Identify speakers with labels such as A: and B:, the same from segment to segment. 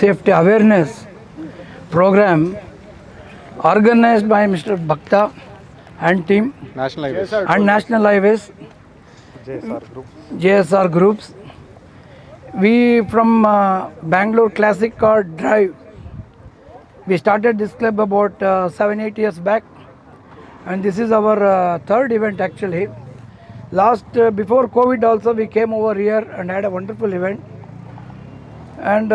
A: safety awareness program organized by Mr. Bhakta and team
B: National Highways.
A: and National Highways, JSR Groups. We from Bangalore Classic Car Drive, we started this club about 7-8 years back, and this is our third event actually. Last before COVID also we came over here and had a wonderful event, and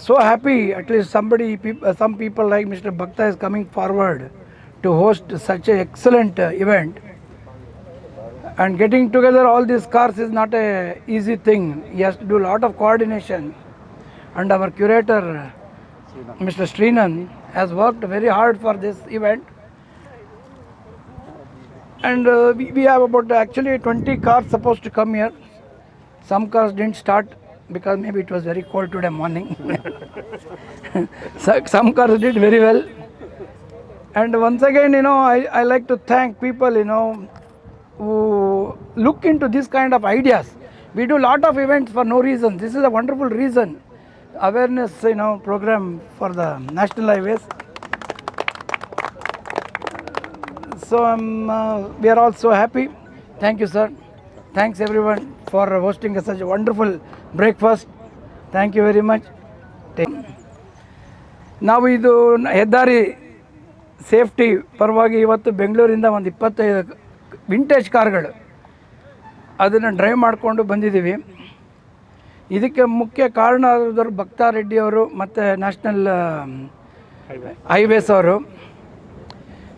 A: so happy at least some people like Mr. Bhakta is coming forward to host such an excellent event. And getting together all these cars is not a easy thing. He has to do a lot of coordination, and our curator Mr. Srinan has worked very hard for this event. And we have about actually 20 cars supposed to come here. Some cars didn't start because maybe it was very cold today morning. Some cars did very well. And once again, I like to thank people, who look into this kind of ideas. We do a lot of events for no reason. This is a wonderful reason. Awareness, program for the National Highways. So we are all so happy. Thank you, sir. Thanks everyone for hosting such a wonderful breakfast. Thank you very much. ನಾವು ಇದು ಹೆದ್ದಾರಿ safety ಪರವಾಗಿ ಇವತ್ತು ಬೆಂಗಳೂರಿಂದ ಒಂದು 25 vintage ಕಾರ್ಗಳು ಅದನ್ನು drive ಮಾಡಿಕೊಂಡು ಬಂದಿದ್ದೀವಿ. ಇದಕ್ಕೆ ಮುಖ್ಯ ಕಾರಣ ಆದವರು ಭಕ್ತಾ ರೆಡ್ಡಿ ಅವರು ಮತ್ತು ನ್ಯಾಷನಲ್ ಹೈವೇಸ್ ಅವರು.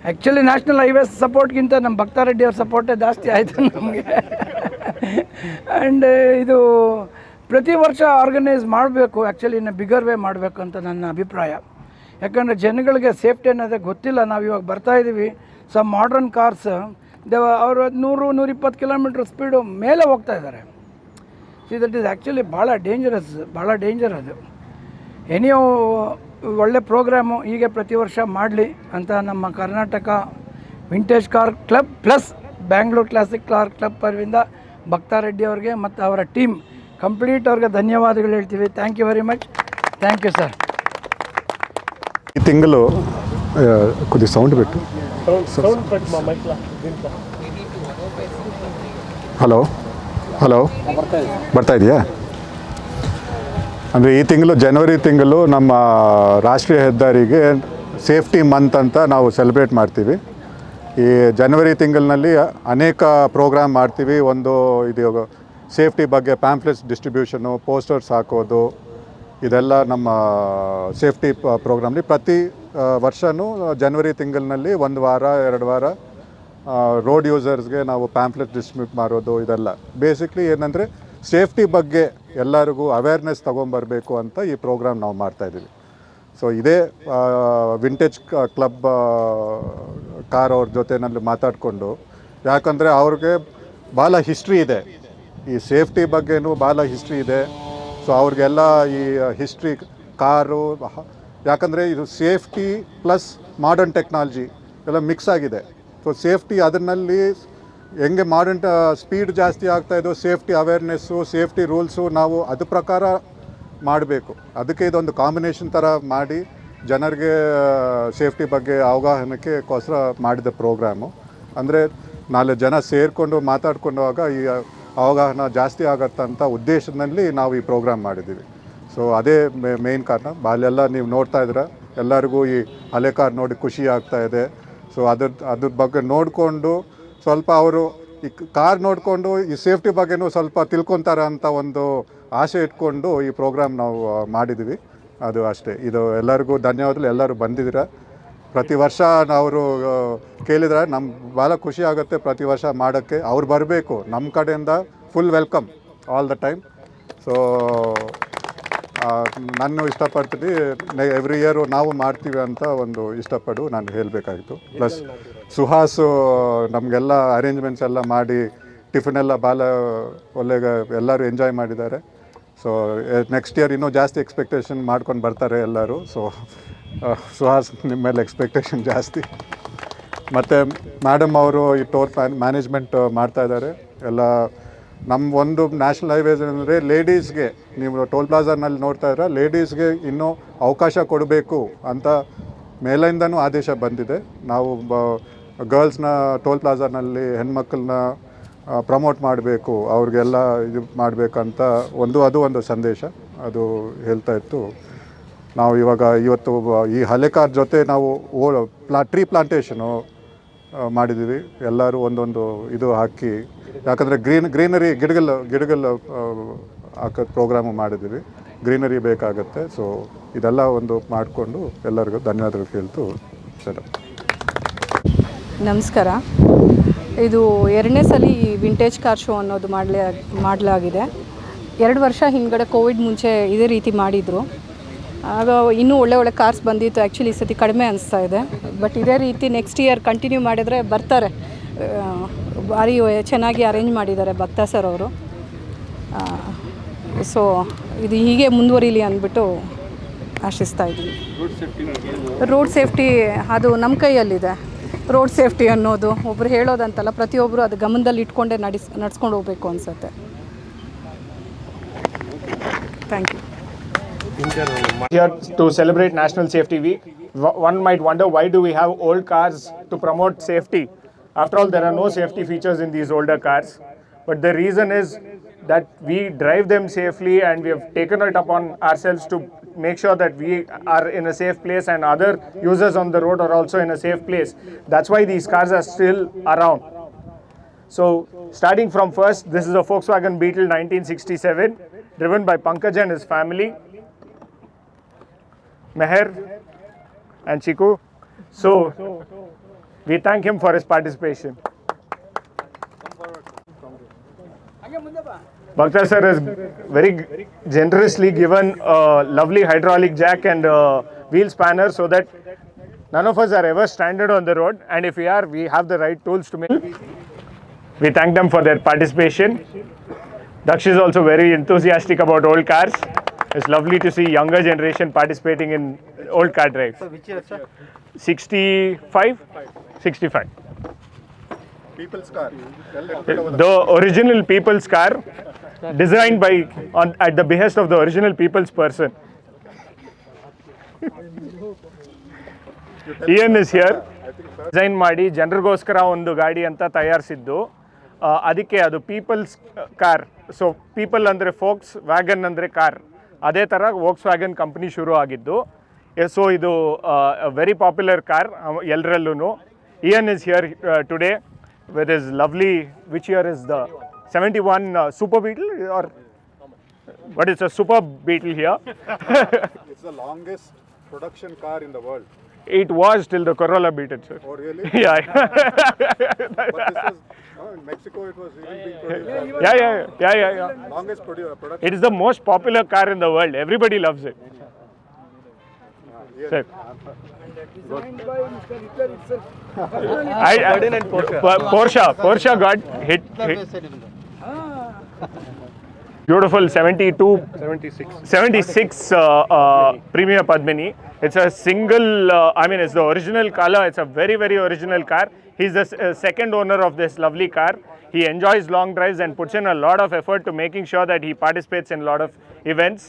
A: ಆ್ಯಕ್ಚುಲಿ ನ್ಯಾಷನಲ್ ಹೈವೇಸ್ ಸಪೋರ್ಟ್ಗಿಂತ ನಮ್ಮ ಭಕ್ತಾ ರೆಡ್ಡಿ ಅವ್ರ ಸಪೋರ್ಟೇ ಜಾಸ್ತಿ ಆಯಿತು ನಮಗೆ. ಆ್ಯಂಡ್ ಇದು ಪ್ರತಿ ವರ್ಷ ಆರ್ಗನೈಸ್ ಮಾಡಬೇಕು, ಆ್ಯಕ್ಚುಲಿ ಇನ್ನು ಬಿಗರ್ ವೇ ಮಾಡಬೇಕು ಅಂತ ನನ್ನ ಅಭಿಪ್ರಾಯ. ಯಾಕಂದರೆ ಜನಗಳಿಗೆ ಸೇಫ್ಟಿ ಅನ್ನೋದೇ ಗೊತ್ತಿಲ್ಲ. ನಾವು ಇವಾಗ ಬರ್ತಾಯಿದ್ದೀವಿ, ಸಮ್ ಮಾಡ್ರನ್ ಕಾರ್ಸ್ ಅವರು 100-120 ಕಿಲೋಮೀಟ್ರ್ ಸ್ಪೀಡು ಮೇಲೆ ಹೋಗ್ತಾ ಇದ್ದಾರೆ. ದಟ್ ಈಸ್ ಆ್ಯಕ್ಚುಲಿ ಭಾಳ ಡೇಂಜರ್ ಅದು. ಎನಿಯೋ ಒಳ್ಳೆ ಪ್ರೋಗ್ರಾಮು ಹೀಗೆ ಪ್ರತಿ ವರ್ಷ ಮಾಡಲಿ ಅಂತ ನಮ್ಮ Karnataka vintage car club plus Bangalore classic car club ಪರದಿಂದ ಭಕ್ತಾ ರೆಡ್ಡಿ ಅವ್ರಿಗೆ ಮತ್ತು ಅವರ ಟೀಮ್ ಕಂಪ್ಲೀಟ್ ಅವ್ರಿಗೆ ಧನ್ಯವಾದಗಳು ಹೇಳ್ತೀವಿ. Thank you very much. Thank you sir.
B: ಈ ತಿಂಗಳು ಕೊದ್ದಿ ಸೌಂಡ್ ಬಿಟ್ಟು ಹಲೋ ಬರ್ತಾ ಇದೆಯಾ? ಅಂದರೆ ಈ ತಿಂಗಳು ಜನವರಿ ತಿಂಗಳು ನಮ್ಮ ರಾಷ್ಟ್ರೀಯ ಹೆದ್ದಾರಿಗೆ ಸೇಫ್ಟಿ ಮಂತ್ ಅಂತ ನಾವು ಸೆಲೆಬ್ರೇಟ್ ಮಾಡ್ತೀವಿ. ಈ ಜನವರಿ ತಿಂಗಳಿನಲ್ಲಿ ಅನೇಕ ಪ್ರೋಗ್ರಾಮ್ ಮಾಡ್ತೀವಿ. ಒಂದು ಇದು ಸೇಫ್ಟಿ ಬಗ್ಗೆ ಪ್ಯಾಂಫ್ಲೆಟ್ಸ್ ಡಿಸ್ಟ್ರಿಬ್ಯೂಷನು, ಪೋಸ್ಟರ್ಸ್ ಹಾಕೋದು, ಇದೆಲ್ಲ ನಮ್ಮ ಸೇಫ್ಟಿ ಪ್ರೋಗ್ರಾಮ್ಲಿ ಪ್ರತಿ ವರ್ಷವೂ ಜನವರಿ ತಿಂಗಳಿನಲ್ಲಿ 1 ವಾರ 2 ವಾರ ರೋಡ್ ಯೂಸರ್ಸ್ಗೆ ನಾವು ಪ್ಯಾಂಫ್ಲೆಟ್ ಡಿಸ್ಟ್ರಿಬ್ಯೂಟ್ ಮಾಡೋದು. ಇದೆಲ್ಲ ಬೇಸಿಕ್ಲಿ ಏನಂದರೆ ಸೇಫ್ಟಿ ಬಗ್ಗೆ ಎಲ್ಲರಿಗೂ ಅವೇರ್ನೆಸ್ ತೊಗೊಂಬರಬೇಕು ಅಂತ ಈ ಪ್ರೋಗ್ರಾಮ್ ನಾವು ಮಾಡ್ತಾಯಿದ್ದೀವಿ. ಸೊ ಇದೇ ವಿಂಟೇಜ್ ಕ್ಲಬ್ ಕಾರ್ ಅವ್ರ ಜೊತೆನಲ್ಲಿ ಮಾತಾಡಿಕೊಂಡು, ಯಾಕಂದರೆ ಅವ್ರಿಗೆ ಭಾಳ ಹಿಸ್ಟ್ರಿ ಇದೆ, ಈ ಸೇಫ್ಟಿ ಬಗ್ಗೆನೂ ಭಾಳ ಹಿಸ್ಟ್ರಿ ಇದೆ. ಸೊ ಅವ್ರಿಗೆಲ್ಲ ಈ ಹಿಸ್ಟ್ರಿ ಕಾರು, ಯಾಕಂದರೆ ಇದು ಸೇಫ್ಟಿ ಪ್ಲಸ್ ಮಾಡರ್ನ್ ಟೆಕ್ನಾಲಜಿ ಎಲ್ಲ ಮಿಕ್ಸ್ ಆಗಿದೆ. ಸೊ ಸೇಫ್ಟಿ ಅದರಲ್ಲಿ ಹೆಂಗೆ ಮಾಡರ್ನ್ ಸ್ಪೀಡ್ ಜಾಸ್ತಿ ಆಗ್ತಾಯಿದ್ದು, ಸೇಫ್ಟಿ ಅವೇರ್ನೆಸ್ಸು, ಸೇಫ್ಟಿ ರೂಲ್ಸು ನಾವು ಅದು ಪ್ರಕಾರ ಮಾಡಬೇಕು. ಅದಕ್ಕೆ ಇದೊಂದು ಕಾಂಬಿನೇಷನ್ ಥರ ಮಾಡಿ ಜನರಿಗೆ ಸೇಫ್ಟಿ ಬಗ್ಗೆ ಅವಗಾಹನಕ್ಕೋಸ್ಕರ ಮಾಡಿದ ಪ್ರೋಗ್ರಾಮು. ಅಂದರೆ 4 ಜನ ಸೇರಿಕೊಂಡು ಮಾತಾಡ್ಕೊಂಡಾಗ ಈ ಅವಗಾಹನ ಜಾಸ್ತಿ ಆಗತ್ತಂತ ಉದ್ದೇಶದಲ್ಲಿ ನಾವು ಈ ಪ್ರೋಗ್ರಾಮ್ ಮಾಡಿದ್ದೀವಿ. ಸೊ ಅದೇ ಮೇಯ್ನ್ ಕಾರಣ. ಅಲ್ಲೆಲ್ಲ ನೀವು ನೋಡ್ತಾ ಇದ್ರೆ ಎಲ್ಲರಿಗೂ ಈ ಹಳೆ ಕಾರ್ ನೋಡಿ ಖುಷಿ ಆಗ್ತಾಯಿದೆ. ಸೊ ಅದ್ರ ಬಗ್ಗೆ ನೋಡಿಕೊಂಡು ಸ್ವಲ್ಪ ಅವರು ಈ ಕಾರ್ ನೋಡಿಕೊಂಡು ಈ ಸೇಫ್ಟಿ ಬಗ್ಗೆನೂ ಸ್ವಲ್ಪ ತಿಳ್ಕೊತಾರೆ ಅಂತ ಒಂದು ಆಸೆ ಇಟ್ಕೊಂಡು ಈ ಪ್ರೋಗ್ರಾಮ್ ನಾವು ಮಾಡಿದ್ದೀವಿ. ಅದು ಅಷ್ಟೇ. ಇದು ಎಲ್ಲರಿಗೂ ಧನ್ಯವಾದಗಳು. ಎಲ್ಲರೂ ಬಂದಿದ್ದೀರ. ಪ್ರತಿ ವರ್ಷ ಅವರು ಕೇಳಿದ್ರೆ ನಮ್ಗೆ ಭಾಳ ಖುಷಿ ಆಗುತ್ತೆ ಪ್ರತಿ ವರ್ಷ ಮಾಡೋಕ್ಕೆ. ಅವ್ರು ಬರಬೇಕು, ನಮ್ಮ ಕಡೆಯಿಂದ full welcome all the time. So ನಾನು ಇಷ್ಟಪಡ್ತೀನಿ, ಎವ್ರಿ ಇಯರು ನಾವು ಮಾಡ್ತೀವಿ ಅಂತ ಒಂದು ಇಷ್ಟಪಡು ನಾನು ಹೇಳಬೇಕಾಗಿತ್ತು. ಪ್ಲಸ್ ಸುಹಾಸು ನಮಗೆಲ್ಲ ಅರೇಂಜ್ಮೆಂಟ್ಸ್ ಎಲ್ಲ ಮಾಡಿ ಟಿಫಿನ್ ಎಲ್ಲ ಭಾಳ ಒಳ್ಳೆ ಎಲ್ಲರೂ ಎಂಜಾಯ್ ಮಾಡಿದ್ದಾರೆ. ಸೊ ನೆಕ್ಸ್ಟ್ ಇಯರ್ ಇನ್ನೂ ಜಾಸ್ತಿ ಎಕ್ಸ್ಪೆಕ್ಟೇಷನ್ ಮಾಡ್ಕೊಂಡು ಬರ್ತಾರೆ ಎಲ್ಲರೂ. ಸೊ ಸುಹಾಸ್ ನಿಮ್ಮ ಮೇಲೆ ಎಕ್ಸ್ಪೆಕ್ಟೇಷನ್ ಜಾಸ್ತಿ. ಮತ್ತು ಮೇಡಮ್ ಅವರು ಈ ಟೂರ್ ಮ್ಯಾನೇಜ್ಮೆಂಟ್ ಮಾಡ್ತಾಯಿದ್ದಾರೆ. ಎಲ್ಲ ನಮ್ಮ ಒಂದು ನ್ಯಾಷನಲ್ ಹೈವೇಸ್ ಅಂದರೆ ಲೇಡೀಸ್ಗೆ, ನೀವು ಟೋಲ್ ಪ್ಲಾಜಾನಲ್ಲಿ ನೋಡ್ತಾ ಇದ್ರೆ ಲೇಡೀಸ್ಗೆ ಇನ್ನೂ ಅವಕಾಶ ಕೊಡಬೇಕು ಅಂತ ಮೇಲಿಂದನೂ ಆದೇಶ ಬಂದಿದೆ. ನಾವು ಗರ್ಲ್ಸ್ನ ಟೋಲ್ ಪ್ಲಾಜಾನಲ್ಲಿ ಹೆಣ್ಮಕ್ಳನ್ನ ಪ್ರಮೋಟ್ ಮಾಡಬೇಕು, ಅವ್ರಿಗೆಲ್ಲ ಇದು ಮಾಡಬೇಕಂತ ಅದು ಒಂದು ಸಂದೇಶ ಅದು ಹೇಳ್ತಾ ಇತ್ತು. ನಾವು ಇವತ್ತು ಈ ಹಳೆ ಕಾರ್ ಜೊತೆ ನಾವು ಟ್ರೀ ಪ್ಲಾಂಟೇಷನು ಮಾಡಿದ್ದೀವಿ. ಎಲ್ಲರೂ ಒಂದೊಂದು ಇದು ಹಾಕಿ, ಯಾಕಂದರೆ ಗ್ರೀನರಿ ಗಿಡಗಳು ಹಾಕೋದು ಪ್ರೋಗ್ರಾಮು ಮಾಡಿದ್ದೀವಿ. ಗ್ರೀನರಿ ಬೇಕಾಗುತ್ತೆ. ಸೊ ಇದೆಲ್ಲ ಒಂದು ಮಾಡಿಕೊಂಡು ಎಲ್ಲರಿಗೂ ಧನ್ಯವಾದಗಳು ಕೇಳ್ತು ಸರ್.
C: ನಮಸ್ಕಾರ. ಇದು 2ನೇ ಸಲ ಈ ವಿಂಟೇಜ್ ಕಾರ್ ಶೋ ಅನ್ನೋದು ಮಾಡಲಾಗಿದೆ. 2 ವರ್ಷ ಹಿಂದ್ಗಡೆ ಕೋವಿಡ್ ಮುಂಚೆ ಇದೇ ರೀತಿ ಮಾಡಿದರು. ಆಗ ಇನ್ನೂ ಒಳ್ಳೆ ಕಾರ್ಸ್ ಬಂದಿತ್ತು. ಆ್ಯಕ್ಚುಲಿ ಈ ಸತಿ ಕಡಿಮೆ ಅನಿಸ್ತಾ ಇದೆ. ಬಟ್ ಇದೇ ರೀತಿ ನೆಕ್ಸ್ಟ್ ಇಯರ್ ಕಂಟಿನ್ಯೂ ಮಾಡಿದರೆ ಬರ್ತಾರೆ. ಭಾರಿ ಚೆನ್ನಾಗಿ ಅರೇಂಜ್ ಮಾಡಿದ್ದಾರೆ ಭಕ್ತ ಸರ್ ಅವರು. ಸೊ ಇದು ಹೀಗೆ ಮುಂದುವರಿಲಿ ಅಂದ್ಬಿಟ್ಟು ಆಶಿಸ್ತಾ ಇದ್ದೀನಿ. ರೋಡ್ ಸೇಫ್ಟಿ ಅದು ನಮ್ಮ ಕೈಯಲ್ಲಿದೆ. ರೋಡ್ ಸೇಫ್ಟಿ ಅನ್ನೋದು ಒಬ್ಬರು ಹೇಳೋದಂತಲ್ಲ, ಪ್ರತಿಯೊಬ್ಬರು ಅದು ಗಮನದಲ್ಲಿ ಇಟ್ಕೊಂಡೇ ನಡ್ಸ್ಕೊಂಡು ಹೋಗಬೇಕು ಅನಿಸುತ್ತೆ. Thank you.
D: Here to celebrate National Safety Week, one might wonder, why do we have old cars to promote safety? After all, there are no safety features in these older cars. But the reason is that we drive them safely, and we have taken it upon ourselves to make sure that we are in a safe place and other users on the road are also in a safe place. That's why these cars are still around. So starting from first, this is a Volkswagen Beetle 1967, driven by Pankaj and his family, Meher and Chiku. So we thank him for his participation. Bhaktha sir has very generously given a lovely hydraulic jack and a wheel spanner so that none of us are ever stranded on the road, and if we are, we have the right tools to make. We thank them for their participation. Daksh is also very enthusiastic about old cars. It's lovely to see younger generation participating in old car drives.
E: So which year, sir?
D: 65.
B: People's car.
D: The original people's car, designed at the behest of the original people's person. Ian is here. Design ಮಾಡಿ ಜನರಿಗೋಸ್ಕರ ಒಂದು ಗಾಡಿ ಅಂತ ತಯಾರಿಸಿದ್ದು. ಅದಕ್ಕೆ ಅದು people's car. So people ಅಂದರೆ forks wagon ಅಂದರೆ car. ಅದೇ ಥರ ವೋಕ್ಸ್ ವ್ಯಾಗನ್ ಕಂಪ್ನಿ ಶುರು ಆಗಿದ್ದು. ಸೊ ಇದು ವೆರಿ ಪಾಪ್ಯುಲರ್ ಕಾರ್ ಎಲ್ಲರಲ್ಲೂ. Ian is here today with his lovely, which year is the 71 Super Beetle, or what is a Super Beetle here?
B: It's the longest production car in the world.
D: It was till the Corolla beat it, sir.
B: Oh, really?
D: Yeah.
B: But this is, in Mexico it was even being produced.
D: Yeah.
B: Longest production.
D: It is the most popular car in the world. Everybody loves it. Sir.
A: Designed by Mr. Hitler itself.
D: Porsche got hit. Beautiful 76 Premier Padmini. It's a single, it's the original color. It's a very, very original car. He's the second owner of this lovely car. He enjoys long drives and puts in a lot of effort to making sure that he participates in a lot of events.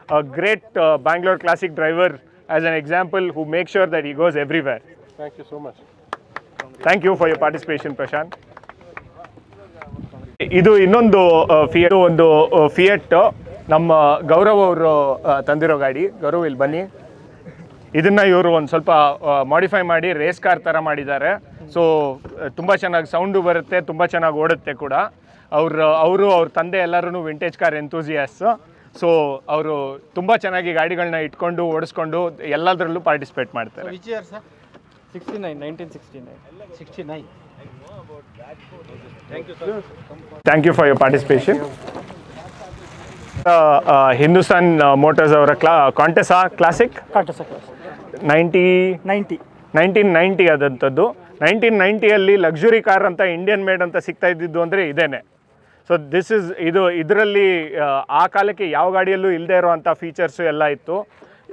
D: A great Bangalore Classic driver, as an example, who makes sure that he goes everywhere.
E: Thank you so much.
D: Thank you for your participation, Prashant. ಇದು ಇನ್ನೊಂದು fiat ನಮ್ಮ ಗೌರವ್ ಅವರು ತಂದಿರೋ ಗಾಡಿ. ಗೌರವ್ ಇಲ್ಲಿ ಬನ್ನಿ. ಇದನ್ನು ಇವರು ಒಂದು ಸ್ವಲ್ಪ ಮಾಡಿಫೈ ಮಾಡಿ ರೇಸ್ ಕಾರ್ ಥರ ಮಾಡಿದ್ದಾರೆ. ಸೊ ತುಂಬ ಚೆನ್ನಾಗಿ ಸೌಂಡು ಬರುತ್ತೆ, ತುಂಬ ಚೆನ್ನಾಗಿ ಓಡುತ್ತೆ ಕೂಡ. ಅವ್ರ ತಂದೆ ಎಲ್ಲರೂ ವಿಂಟೇಜ್ ಕಾರ್ ಎಂತೂಸಿಯಾಸ್ಟು. ಸೊ ಅವರು ತುಂಬ ಚೆನ್ನಾಗಿ ಗಾಡಿಗಳನ್ನ ಇಟ್ಕೊಂಡು ಓಡಿಸ್ಕೊಂಡು ಎಲ್ಲದರಲ್ಲೂ ಪಾರ್ಟಿಸಿಪೇಟ್ ಮಾಡ್ತಾರೆ.
E: Which year, sir?
F: 1969.
E: 69.
D: Thank you for your participation. Hindustan Motors ಅವರ ಕಾಂಟೆಸಾ ಕ್ಲಾಸಿಕ್ 1990 ಆದಂಥದ್ದು. 1990 ಲಕ್ಸುರಿ ಕಾರ್ ಅಂತ ಇಂಡಿಯನ್ ಮೇಡ್ ಅಂತ ಸಿಗ್ತಾ ಇದ್ದಿದ್ದು ಅಂದರೆ ಇದೇನೆ. ಸೊ ಇದರಲ್ಲಿ ಆ ಕಾಲಕ್ಕೆ ಯಾವ ಗಾಡಿಯಲ್ಲೂ ಇಲ್ಲದೆ ಇರೋವಂಥ ಫೀಚರ್ಸು ಎಲ್ಲ ಇತ್ತು.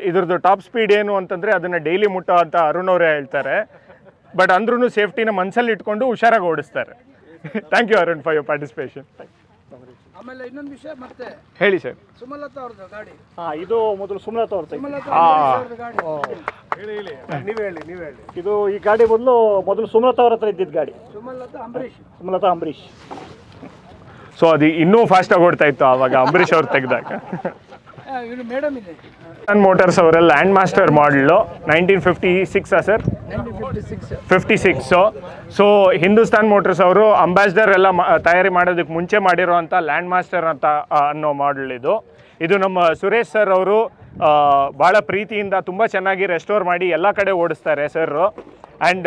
D: ಇದ್ರದ್ದು ಟಾಪ್ ಸ್ಪೀಡ್ ಏನು ಅಂತಂದರೆ ಅದನ್ನು ಡೈಲಿ ಮುಟ್ಟೋ ಅಂತ ಅರುಣ್ ಅವರೇ ಹೇಳ್ತಾರೆ. ಬಟ್ ಅಂದ್ರೂ ಸೇಫ್ಟಿನ ಮನಸ್ಸಲ್ಲಿ ಇಟ್ಕೊಂಡು ಹುಷಾರಾಗಿ ಓಡಿಸ್ತಾರೆ. Thank you Arun for your participation.
A: ಆಮೇಲೆ ಇನ್ನೊಂದು ವಿಷಯ ಮತ್ತೆ
D: ಹೇಳಿ ಸರ್.
A: ಸುಮಲತಾ ಅವ್ರದ್ದು ಗಾಡಿ,
E: ಇದು ಮೊದಲು ಸುಮಲತಾ ಅವ್ರ
A: ಸುಮಲತಾ ಅವ್ರದ್ದು ಗಾಡಿ.
E: ನೀವೇ ಹೇಳಿ ಇದು ಈ ಗಾಡಿ ಮೊದಲು ಸುಮಲತಾ ಅವ್ರ ಹತ್ರ ಇದ್ದಿದ್ದು ಗಾಡಿ. ಸುಮಲತಾ ಅಂಬರೀಷ್.
D: ಸೊ ಅದು ಇನ್ನೂ ಫಾಸ್ಟಾಗಿ ಓಡ್ತಾ ಇತ್ತು ಆವಾಗ ಅಂಬರೀಷ್ ಅವ್ರು ತೆಗೆದಾಗ.
A: ಇದು ಮೇಡಮ್ ಇದೆ,
D: ಮೋಟಾರ್ಸ್ ಅವರ ಲ್ಯಾಂಡ್ ಮಾಸ್ಟರ್ ಮಾಡಲು 1956 ಸರ್, 56. ಸೊ ಹಿಂದೂಸ್ತಾನ್ ಮೋಟರ್ಸ್ ಅವರು ಅಂಬಾಸಿಡರ್ ಎಲ್ಲ ತಯಾರಿ ಮಾಡೋದಕ್ಕೆ ಮುಂಚೆ ಮಾಡಿರೋವಂಥ ಲ್ಯಾಂಡ್ ಮಾಸ್ಟರ್ ಅಂತ ಅನ್ನೋ ಮಾಡಲ್ ಇದು ನಮ್ಮ ಸುರೇಶ್ ಸರ್ ಅವರು ಭಾಳ ಪ್ರೀತಿಯಿಂದ ತುಂಬ ಚೆನ್ನಾಗಿ ರೆಸ್ಟೋರ್ ಮಾಡಿ ಎಲ್ಲ ಕಡೆ ಓಡಿಸ್ತಾರೆ ಸರ್. ಆ್ಯಂಡ್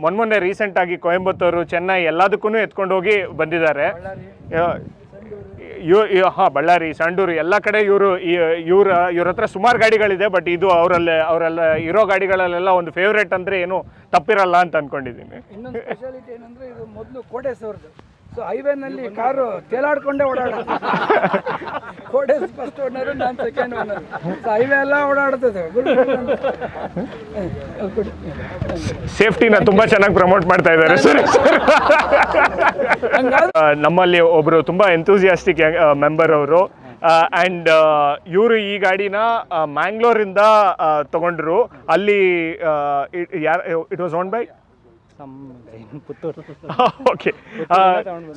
D: ಮೊನ್ನೆ ರೀಸೆಂಟಾಗಿ ಕೊಯಂಬತ್ತೂರು, ಚೆನ್ನೈ ಎಲ್ಲದಕ್ಕೂ ಎತ್ಕೊಂಡು ಹೋಗಿ ಬಂದಿದ್ದಾರೆ. ಹಾಂ, ಬಳ್ಳಾರಿ, ಸಂಡೂರು ಎಲ್ಲ ಕಡೆ ಇವ್ರ ಹತ್ರ ಸುಮಾರು ಗಾಡಿಗಳಿದೆ. ಬಟ್ ಇದು ಅವರೆಲ್ಲ ಇರೋ ಗಾಡಿಗಳಲ್ಲೆಲ್ಲ ಒಂದು ಫೇವ್ರೇಟ್ ಅಂದರೆ ಏನು ತಪ್ಪಿರಲ್ಲ ಅಂತ ಅಂದ್ಕೊಂಡಿದ್ದೀನಿ.
A: ಇನ್ನೊಂದು ಸ್ಪೆಷಾಲಿಟಿ ಏನಂದರೆ ಇದು ಮೊದಲು ಕೋಡೆಸ್ ಅವ್ರದ್ದು. ಸೊ ಹೈವೇನಲ್ಲಿ ಕಾರು ತೇಲಾಡ್ಕೊಂಡೇ ಓಡಾಡುತ್ತೆ. ಕೋಡೆಸ್ ಫಸ್ಟ್ ಓನರು, ನಾನು ಸೆಕೆಂಡ್ ಓನರ್. ಸೊ ಹೈವೇ ಎಲ್ಲ ಓಡಾಡ್ತದೆ.
D: ಸೇಫ್ಟಿನ ತುಂಬ ಚೆನ್ನಾಗಿ ಪ್ರಮೋಟ್ ಮಾಡ್ತಾ ಇದ್ದಾರೆ ಸರ್. ನಮ್ಮಲ್ಲಿ ಒಬ್ಬರು ತುಂಬ ಎಂತೂಸಿಯಾಸ್ಟಿಕ್ ಮೆಂಬರ್ ಅವರು. ಆ್ಯಂಡ್ ಇವರು ಈ ಗಾಡಿನ ಮ್ಯಾಂಗ್ಳೂರಿಂದ ತಗೊಂಡ್ರು. ಅಲ್ಲಿ it was own bye okay.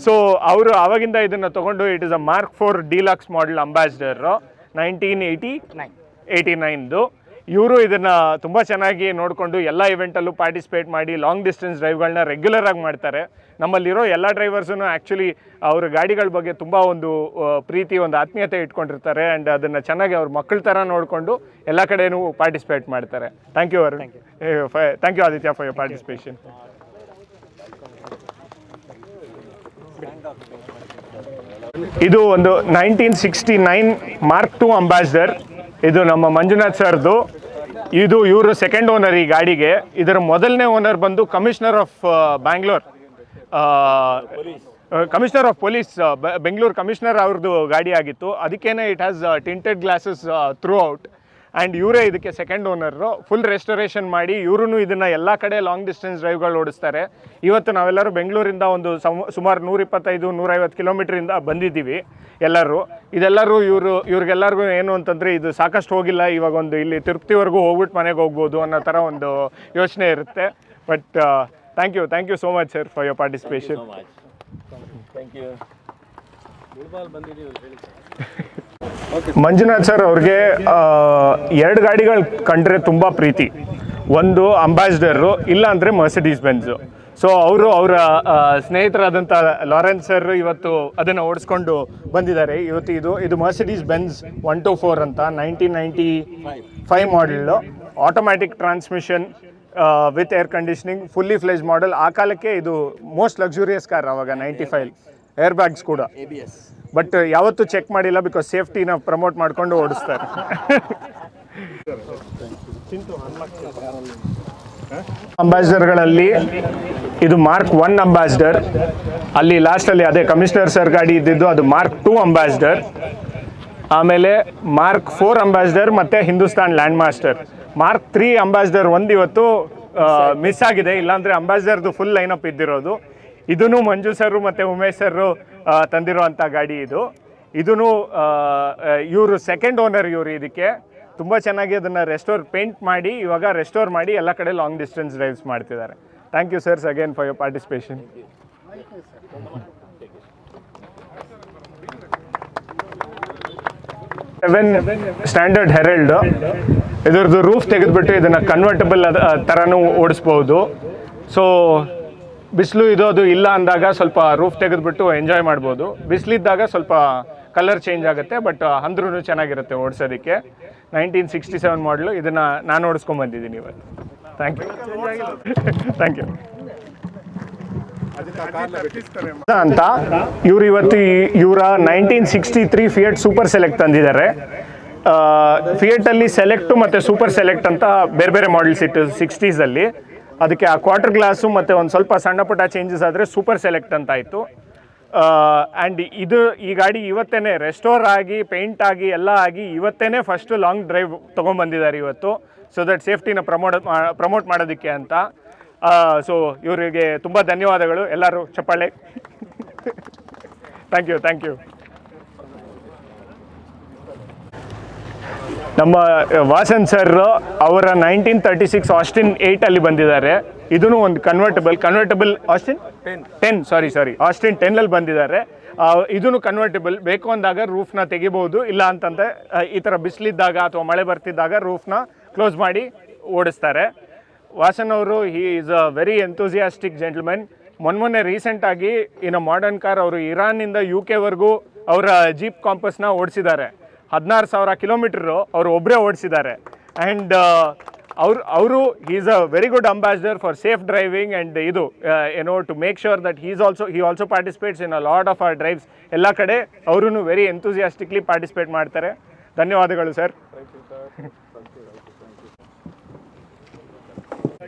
D: So ಅವರು ಆವಾಗಿಂದ ಇದನ್ನು ತಗೊಂಡು it is a mark 4 deluxe model ambassador 1989. ಇವರು ಇದನ್ನು ತುಂಬ ಚೆನ್ನಾಗಿ ನೋಡಿಕೊಂಡು ಎಲ್ಲ ಇವೆಂಟಲ್ಲೂ ಪಾರ್ಟಿಸಿಪೇಟ್ ಮಾಡಿ ಲಾಂಗ್ ಡಿಸ್ಟೆನ್ಸ್ ಡ್ರೈವ್ಗಳನ್ನ ರೆಗ್ಯುಲರ್ ಆಗಿ ಮಾಡ್ತಾರೆ. ನಮ್ಮಲ್ಲಿರೋ ಎಲ್ಲ ಡ್ರೈವರ್ಸೂ ಆ್ಯಕ್ಚುಲಿ ಅವ್ರ ಗಾಡಿಗಳ ಬಗ್ಗೆ ತುಂಬ ಒಂದು ಪ್ರೀತಿ, ಒಂದು ಆತ್ಮೀಯತೆ ಇಟ್ಕೊಂಡಿರ್ತಾರೆ. ಆ್ಯಂಡ್ ಅದನ್ನು ಚೆನ್ನಾಗಿ ಅವ್ರ ಮಕ್ಕಳ ಥರ ನೋಡಿಕೊಂಡು ಎಲ್ಲ ಕಡೆಯೂ ಪಾರ್ಟಿಸಿಪೇಟ್ ಮಾಡ್ತಾರೆ. Thank you Arun. Thank you Aditya for your participation. ಇದು ಒಂದು 1969 ಮಾರ್ಕ್ 2 ಅಂಬಾಸಿಡರ್. ಇದು ನಮ್ಮ ಮಂಜುನಾಥ್ ಸರ್ದು. ಇವರು ಸೆಕೆಂಡ್ ಓನರ್ ಈ ಗಾಡಿಗೆ. ಇದರ ಮೊದಲನೇ ಓನರ್ ಬಂದು commissioner of Bangalore, commissioner of police, Bengaluru commissioner ಅವ್ರದ್ದು ಗಾಡಿ ಆಗಿತ್ತು. ಅದಕ್ಕೇನೆ it has tinted glasses through out. And ಇವರೇ ಇದಕ್ಕೆ ಸೆಕೆಂಡ್ ಓನರು. ಫುಲ್ ರೆಸ್ಟೋರೇಷನ್ ಮಾಡಿ ಇವರು ಇದನ್ನು ಎಲ್ಲ ಕಡೆ ಲಾಂಗ್ ಡಿಸ್ಟೆನ್ಸ್ ಡ್ರೈವ್ಗಳು ಓಡಿಸ್ತಾರೆ. ಇವತ್ತು ನಾವೆಲ್ಲರೂ ಬೆಂಗಳೂರಿಂದ ಒಂದು ಸುಮಾರು 125-150 ಕಿಲೋಮೀಟ್ರಿಂದ ಬಂದಿದ್ದೀವಿ ಎಲ್ಲರೂ. ಇದೆಲ್ಲರೂ ಇವ್ರಿಗೆಲ್ಲರಿಗೂ ಏನು ಅಂತಂದರೆ ಇದು ಸಾಕಷ್ಟು ಹೋಗಿಲ್ಲ, ಇವಾಗ ಒಂದು ಇಲ್ಲಿ ತಿರುಪತಿವರೆಗೂ ಹೋಗ್ಬಿಟ್ಟು ಮನೆಗೆ ಹೋಗ್ಬೋದು ಅನ್ನೋ ಥರ ಒಂದು ಯೋಚನೆ ಇರುತ್ತೆ. But thank you so much sir for your participation. Manjunath sir ಅವ್ರಿಗೆ 2 ಗಾಡಿಗಳು ಕಂಡ್ರೆ ತುಂಬ ಪ್ರೀತಿ. ಒಂದು ಅಂಬಾಸಿಡರು, ಇಲ್ಲ ಅಂದರೆ ಮರ್ಸಿಡೀಸ್ ಬೆಂಜು. ಸೊ ಅವರ ಸ್ನೇಹಿತರಾದಂಥ ಲಾರೆನ್ಸ್ ಸರ್ ಇವತ್ತು ಅದನ್ನು ಓಡಿಸ್ಕೊಂಡು ಬಂದಿದ್ದಾರೆ. ಇದು ಮರ್ಸಿಡೀಸ್ ಬೆಂಜ್ 124 ಅಂತ 1995 ಮಾಡಲು, automatic transmission with air conditioning, fully ಫ್ಲೆಜ್ model. ಆ ಕಾಲಕ್ಕೆ ಇದು ಮೋಸ್ಟ್ ಲಕ್ಸುರಿಯಸ್ ಕಾರ್ ಆವಾಗ 95, ಏರ್ ಬ್ಯಾಗ್ಸ್ ಕೂಡ. ಬಟ್ ಯಾವತ್ತೂ ಚೆಕ್ ಮಾಡಿಲ್ಲ, ಬಿಕಾಸ್ ಸೇಫ್ಟಿನ ಪ್ರಮೋಟ್ ಮಾಡ್ಕೊಂಡು ಓಡಿಸ್ತಾರೆ. ಅಂಬಾಸಿಡರ್ಗಳಲ್ಲಿ ಇದು ಮಾರ್ಕ್ 1 ಅಂಬಾಸಿಡರ್. ಅಲ್ಲಿ ಲಾಸ್ಟಲ್ಲಿ ಅದೇ ಕಮಿಷನರ್ ಸರ್ ಗಾಡಿ ಇದ್ದಿದ್ದು ಅದು ಮಾರ್ಕ್ 2 ಅಂಬಾಸಿಡರ್. ಆಮೇಲೆ ಮಾರ್ಕ್ 4 ಅಂಬಾಸಿಡರ್ ಮತ್ತು Hindustan land master. Mark 3 ambassador ಇವತ್ತು ಮಿಸ್ ಆಗಿದೆ, ಇಲ್ಲಾಂದರೆ ಅಂಬಾಸಿಡರ್ದು ಫುಲ್ ಲೈನಪ್ ಇದ್ದಿರೋದು. ಇದೂ ಮಂಜು ಸರು ಮತ್ತು ಉಮೇಶ್ ಸರು ತಂದಿರೋವಂಥ ಗಾಡಿ ಇದೂ ಇವರು ಸೆಕೆಂಡ್ ಓನರ್. ಇದಕ್ಕೆ ತುಂಬ ಚೆನ್ನಾಗಿ ಅದನ್ನು ಪೇಂಟ್ ಮಾಡಿ ಇವಾಗ ರೆಸ್ಟೋರ್ ಮಾಡಿ ಎಲ್ಲ ಕಡೆ ಲಾಂಗ್ ಡಿಸ್ಟೆನ್ಸ್ ಡ್ರೈವ್ಸ್ ಮಾಡ್ತಿದ್ದಾರೆ. Thank you sirs again for your participation. Standard herald. ಇದ್ರದ್ದು ರೂಫ್ ತೆಗೆದುಬಿಟ್ಟು ಇದನ್ನು ಕನ್ವರ್ಟಬಲ್ ಥರನೂ ಓಡಿಸ್ಬೋದು. ಸೊ ಬಿಸಿಲು ಅದು ಇಲ್ಲ ಅಂದಾಗ ಸ್ವಲ್ಪ ರೂಫ್ ತೆಗೆದುಬಿಟ್ಟು ಎಂಜಾಯ್ ಮಾಡ್ಬೋದು. ಬಿಸಿಲಿದ್ದಾಗ ಸ್ವಲ್ಪ ಕಲರ್ ಚೇಂಜ್ ಆಗುತ್ತೆ, ಬಟ್ ಅಂದ್ರೂ ಚೆನ್ನಾಗಿರುತ್ತೆ ಓಡಿಸೋದಕ್ಕೆ. 1967 ಮಾಡಲು. ಇದನ್ನು ನಾನು ಓಡಿಸ್ಕೊಂಡ್ಬಂದಿದ್ದೀನಿ ಇವತ್ತು. Thank you. ಅಂತ ಇವರ 1963 ಫಿಯಟ್ ಸೂಪರ್ ಸೆಲೆಕ್ಟ್ ತಂದಿದ್ದಾರೆ. ಫಿಯಟಲ್ಲಿ ಸೆಲೆಕ್ಟು ಮತ್ತು ಸೂಪರ್ ಸೆಲೆಕ್ಟ್ ಅಂತ ಬೇರೆ ಬೇರೆ ಮಾಡಲ್ಸ್ ಇತ್ತು 60s. ಅದಕ್ಕೆ ಆ ಕ್ವಾರ್ಟರ್ ಗ್ಲಾಸು ಮತ್ತು ಒಂದು ಸ್ವಲ್ಪ ಸಣ್ಣ ಪುಟ್ಟ ಚೇಂಜಸ್ ಆದರೆ ಸೂಪರ್ ಸೆಲೆಕ್ಟ್ ಅಂತ ಆಯಿತು. ಆ್ಯಂಡ್ ಈ ಗಾಡಿ ಇವತ್ತೇ ರೆಸ್ಟೋರ್ ಆಗಿ, ಪೇಂಟ್ ಆಗಿ, ಎಲ್ಲ ಆಗಿ ಇವತ್ತೇ ಫಸ್ಟು ಲಾಂಗ್ ಡ್ರೈವ್ ತೊಗೊಂಬಂದಿದ್ದಾರೆ ಇವತ್ತು. ಸೊ ದಟ್ ಸೇಫ್ಟಿನ ಪ್ರಮೋಟ್ ಮಾಡೋದಕ್ಕೆ ಅಂತ. ಸೊ ಇವರಿಗೆ ತುಂಬ ಧನ್ಯವಾದಗಳು. ಎಲ್ಲರೂ ಚಪ್ಪಾಳೆ. Thank you. ನಮ್ಮ ವಾಸನ್ ಸರ್ ಅವರ 1936 ಆಸ್ಟಿನ್ 8 ಬಂದಿದ್ದಾರೆ. ಇದೂ ಒಂದು ಕನ್ವರ್ಟಬಲ್ ಆಸ್ಟಿನ್ 10 ಆಸ್ಟಿನ್ 10 ಬಂದಿದ್ದಾರೆ. ಇದೂ ಕನ್ವರ್ಟಬಲ್, ಬೇಕು ಅಂದಾಗ ರೂಫ್ನ ತೆಗಿಬೋದು, ಇಲ್ಲ ಅಂತಂದರೆ ಈ ಥರ ಬಿಸಿಲಿದ್ದಾಗ ಅಥವಾ ಮಳೆ ಬರ್ತಿದ್ದಾಗ ರೂಫ್ನ ಕ್ಲೋಸ್ ಮಾಡಿ ಓಡಿಸ್ತಾರೆ. ವಾಸನ್ ಅವರು he is a very enthusiastic gentlemen. ಮೊನ್ನೆ ರೀಸೆಂಟಾಗಿ ಇನ್ ಅ ಮಾಡರ್ನ್ ಕಾರ್ ಅವರು ಇರಾನ್ನಿಂದ UK ಅವರ ಜೀಪ್ ಕಾಂಪಸ್ನ ಓಡಿಸಿದ್ದಾರೆ. 16,000 ಕಿಲೋಮೀಟರು ಅವರು ಒಬ್ಬರೇ ಓಡಿಸಿದ್ದಾರೆ. ಆ್ಯಂಡ್ ಅವರು is a very good ambassador for safe driving and ಇದು to make sure that he also participates in a lot of our drives. ಎಲ್ಲ ಕಡೆ ಅವರೂ ವೆರಿ ಎಂಥೂಸಿಯಾಸ್ಟಿಕ್ಲಿ ಪಾರ್ಟಿಸಿಪೇಟ್ ಮಾಡ್ತಾರೆ. ಧನ್ಯವಾದಗಳು ಸರ್.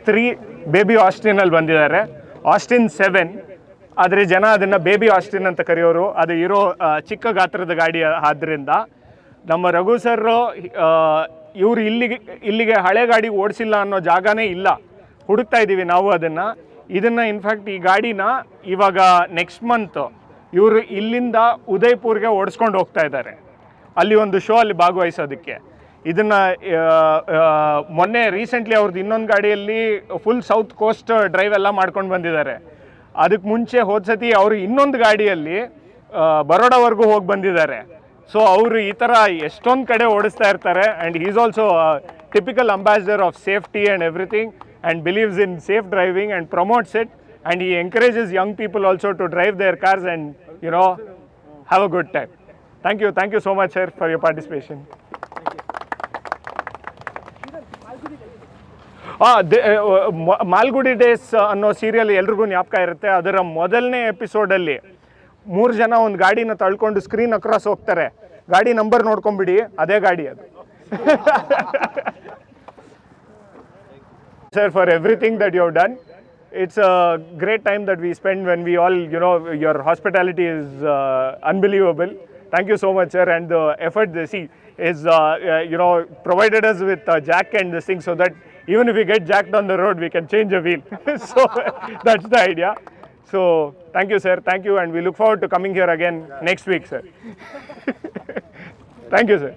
D: 3 ಬೇಬಿ ಆಸ್ಟಿನಲ್ಲಿ ಬಂದಿದ್ದಾರೆ. ಆಸ್ಟಿನ್ 7, ಆದರೆ ಜನ ಅದನ್ನು ಬೇಬಿ ಆಸ್ಟಿನ್ ಅಂತ ಕರೆಯೋರು. ಅದು ಇರೋ ಚಿಕ್ಕ ಗಾತ್ರದ ಗಾಡಿ ಆದ್ದರಿಂದ ನಮ್ಮ ರಘು ಸರ್ ಇವರು ಇಲ್ಲಿಗೆ ಹಳೆ ಗಾಡಿ ಓಡಿಸಿಲ್ಲ ಅನ್ನೋ ಜಾಗನೇ ಇಲ್ಲ, ಹುಡುಕ್ತಾ ಇದ್ದೀವಿ ನಾವು ಇದನ್ನು ಇನ್ಫ್ಯಾಕ್ಟ್ ಈ ಗಾಡಿನ ಇವಾಗ ನೆಕ್ಸ್ಟ್ ಮಂತ್ ಇವರು ಇಲ್ಲಿಂದ ಉದಯ್ಪುರ್ಗೆ ಓಡಿಸ್ಕೊಂಡು ಹೋಗ್ತಾ ಇದ್ದಾರೆ, ಅಲ್ಲಿ ಒಂದು ಶೋ ಅಲ್ಲಿ ಭಾಗವಹಿಸೋದಕ್ಕೆ. ಇದನ್ನು ಮೊನ್ನೆ ರೀಸೆಂಟ್ಲಿ ಅವ್ರದ್ದು ಇನ್ನೊಂದು ಗಾಡಿಯಲ್ಲಿ ಫುಲ್ ಸೌತ್ ಕೋಸ್ಟ್ ಡ್ರೈವ್ ಎಲ್ಲ ಮಾಡ್ಕೊಂಡು ಬಂದಿದ್ದಾರೆ. ಅದಕ್ಕೆ ಮುಂಚೆ ಹೋದ್ಸತಿ ಅವರು ಇನ್ನೊಂದು ಗಾಡಿಯಲ್ಲಿ ಬರೋಡಾವರೆಗೂ ಹೋಗಿ ಬಂದಿದ್ದಾರೆ. ಸೊ ಅವರು ಈ ಥರ ಎಷ್ಟೊಂದು ಕಡೆ ಓಡಿಸ್ತಾ ಇರ್ತಾರೆ. And he is also typical ambassador of safety and everything, and believes in safe driving and promotes it. And he encourages young people also to drive their cars and have a good time. Thank you so much sir for your participation. Malgudi days ಅನ್ನೋ serial ಎಲ್ರಿಗೂ ಜ್ಞಾಪಕ ಇರುತ್ತೆ. ಅದರ ಮೊದಲನೇ ಎಪಿಸೋಡಲ್ಲಿ 3 ಜನ ಒಂದು ಗಾಡಿನ ತಳ್ಕೊಂಡು screen across ಹೋಗ್ತಾರೆ. ಗಾಡಿ ನಂಬರ್ ನೋಡ್ಕೊಂಬಿಡಿ, ಅದೇ ಗಾಡಿ ಅದು. Sir, for everything that you have done, it's a great time that we spend when we all, your hospitality is unbelievable. Thank you so much sir, and the effort is provided us with jack and this thing so that even if we get jacked on the road we can change a wheel. So that's the idea. So thank you sir, thank you, and we look forward to coming here again next week sir. Thank you sir.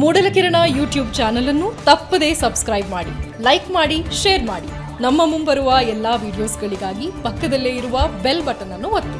G: Moodalakirana YouTube channel ಅನ್ನು ತಪ್ಪದೇ subscribe ಮಾಡಿ, like ಮಾಡಿ, share ಮಾಡಿ. ನಮ್ಮ ಮುಂಬರುವ ಎಲ್ಲಾ ವಿಡಿಯೋಸ್ಗಳಿಗಾಗಿ ಪಕ್ಕದಲ್ಲೇ ಇರುವ ಬೆಲ್ ಬಟನ್ ಅನ್ನು ಒತ್ತಿ.